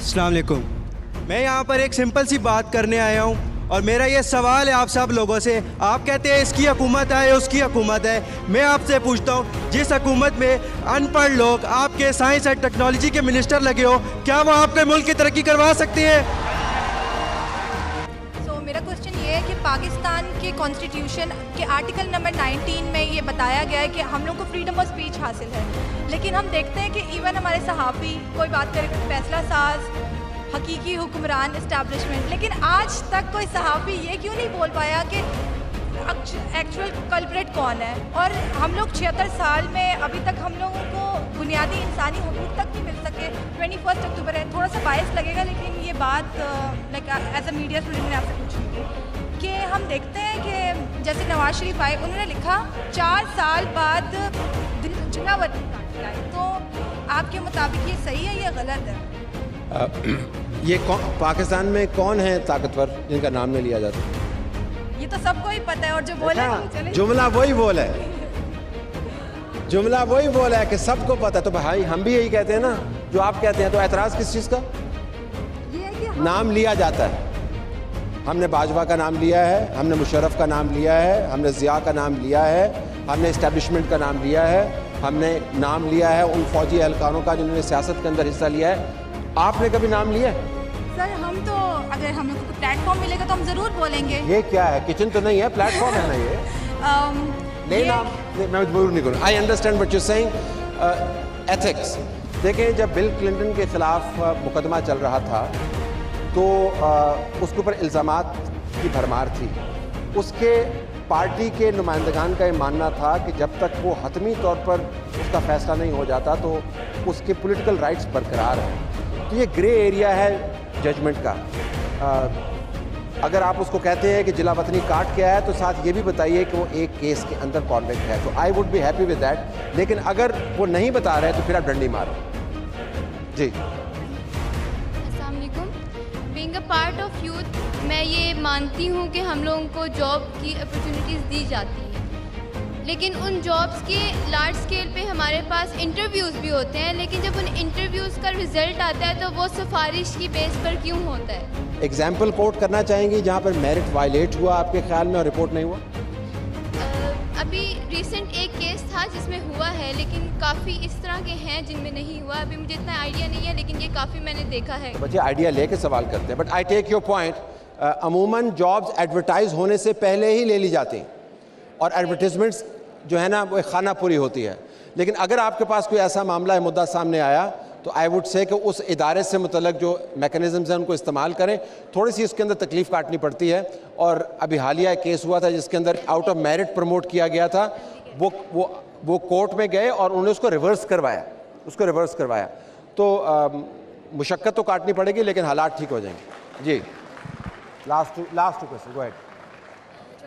अस्सलाम वालेकुम। मैं यहाँ पर एक सिंपल सी बात करने आया हूँ और मेरा ये सवाल है आप सब लोगों से। आप कहते हैं इसकी हुकूमत है, उसकी हुकूमत है। मैं आपसे पूछता हूँ, जिस हुकूमत में अनपढ़ लोग आपके साइंस एंड टेक्नोलॉजी के मिनिस्टर लगे हो, क्या वो आपके मुल्क की तरक्की करवा सकते हैं? मेरा क्वेश्चन ये है कि पाकिस्तान के कॉन्स्टिट्यूशन के आर्टिकल नंबर 19 में ये बताया गया है कि हम लोग को फ्रीडम ऑफ स्पीच हासिल है, लेकिन हम देखते हैं कि इवन हमारे सहाफ़ी कोई बात करे, फैसला साज, हकीकी हुक्मरान, इस्टेब्लिशमेंट, लेकिन आज तक कोई सहाफ़ी ये क्यों नहीं बोल पाया कि एक्चुअल कल्प्रेट कौन है। और हम लोग 76 साल में अभी तक हम लोगों को बुनियादी इंसानी हकूक़ तक नहीं मिल सके। 21 अक्टूबर है, थोड़ा सा बायस लगेगा, लेकिन ये बात like as a media student मैंने आपसे पूछी थी कि हम देखते हैं कि जैसे नवाज शरीफ आए, उन्होंने लिखा 4 साल बाद जुनावती काट लाए, तो आपके मुताबिक ये सही है या गलत है? ये पाकिस्तान में कौन है ताकतवर जिनका नाम नहीं लिया जाता? ये तो सबको ही पता है, और जो बोला जुमला वही बोला है, जुमला वही बोला है कि सबको पता है। तो भाई हम भी यही कहते हैं ना जो आप कहते हैं, तो एतराज़ किस चीज़ का? ये है कि नाम लिया जाता है। हमने बाजवा का नाम लिया है, हमने मुशर्रफ का नाम लिया है, हमने ज़िया का नाम लिया है, हमने इस्टेब्लिशमेंट का नाम लिया है, हमने नाम लिया है उन फौजी एहलकारों का जिन्होंने सियासत के अंदर हिस्सा लिया है। आपने कभी नाम लिया है? सर हम तो अगर हम लोग को प्लेटफॉर्म मिलेगा तो हम ज़रूर बोलेंगे। ये क्या है? किचन तो नहीं है, प्लेटफॉर्म है ना ये। ले नाम मैं ज़रूर नहीं करूँ। I understand what you saying. Ethics देखें, जब बिल क्लिंटन के ख़िलाफ़ मुकदमा चल रहा था तो उसके ऊपर इल्ज़ामात की भरमार थी। उसके पार्टी के नुमाइंदगान का ये मानना था कि जब तक वो हतमी तौर पर उसका फ़ैसला नहीं हो जाता तो उसके पॉलिटिकल राइट्स बरकरार हैं। तो ये ग्रे एरिया है जजमेंट का। अगर आप उसको कहते हैं कि जिला वतनी काट के आया, तो साथ ये भी बताइए कि वो एक केस के अंदर कॉन्विक्ट है, तो I would be happy with that. लेकिन अगर वो नहीं बता रहे तो फिर आप डंडी मारो। जी, अस्सलाम वालेकुम। Being a part of youth, मैं ये मानती हूँ कि हम लोगों को जॉब की अपॉर्चुनिटीज़ दी जाती हैं, लेकिन उन जॉब्स के लार्ज स्केल पे हमारे पास इंटरव्यूज़ भी होते हैं, लेकिन जब उन इंटरव्यूज़ का रिज़ल्ट आता है तो वो सिफारिश की बेस पर क्यों होता है? एग्जाम्पल कोट करना चाहेंगी जहाँ पर मेरिट वायलेट हुआ आपके ख्याल में और रिपोर्ट नहीं हुआ? अभी रिसेंट एक केस था जिसमें हुआ है, लेकिन काफ़ी इस तरह के हैं जिनमें नहीं हुआ। अभी मुझे इतना आइडिया नहीं है, लेकिन ये काफ़ी मैंने देखा है। बच्चे आइडिया लेके सवाल करते हैं, but I take your point. अमूमन जॉब्स एडवर्टाइज होने से पहले ही ले ली जाती हैं और एडवर्टीजमेंट्स जो है ना वो एक खाना पूरी होती है। लेकिन अगर आपके पास कोई ऐसा मामला है, मुद्दा सामने आया, तो आई वुड से कि उस इदारे से मुतल्लक जो मैकेनिज़म्स हैं उनको इस्तेमाल करें। थोड़ी सी इसके अंदर तकलीफ़ काटनी पड़ती है। और अभी हालिया केस हुआ था जिसके अंदर आउट ऑफ मेरिट प्रमोट किया गया था, वो कोर्ट में गए और उन्होंने उसको रिवर्स करवाया। तो मुशक्क़त तो काटनी पड़ेगी, लेकिन हालात ठीक हो जाएंगे। जी, last two question, go ahead.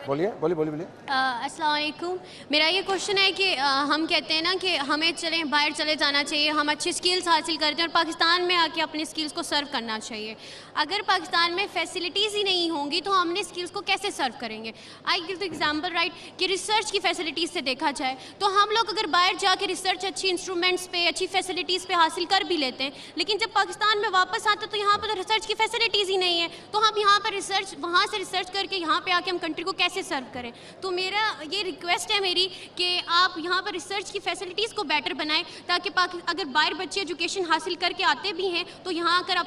बोलिए। अस्सलाम वालेकुम। मेरा ये क्वेश्चन है कि हम कहते हैं ना कि हमें बाहर चले जाना चाहिए, हम अच्छी स्किल्स हासिल करते हैं और पाकिस्तान में आके अपने स्किल्स को सर्व करना चाहिए। अगर पाकिस्तान में फैसिलिटीज़ ही नहीं होंगी तो हम अपने स्किल्स को कैसे सर्व करेंगे? I give the example right कि रिसर्च की फैसिलिटीज़ से देखा जाए तो हम लोग अगर बाहर जाके रिसर्च अच्छी इंस्ट्रूमेंट्स पे, अच्छी फैसिलिटीज़ पे हासिल कर भी लेते हैं, लेकिन जब पाकिस्तान में वापस आते तो यहाँ पर रिसर्च की फैसिलिटीज़ ही नहीं है, तो हम यहाँ पर वहाँ से रिसर्च करके यहाँ पर आके हम कंट्री को कैसे सर्व करें? तो मेरा ये रिक्वेस्ट है मेरी कि आप यहाँ पर रिसर्च की फैसिलिटीज़ को बेटर बनाएं, ताकि अगर बाहर बच्चे एजुकेशन हासिल करके आते भी हैं तो यहाँ आकर आप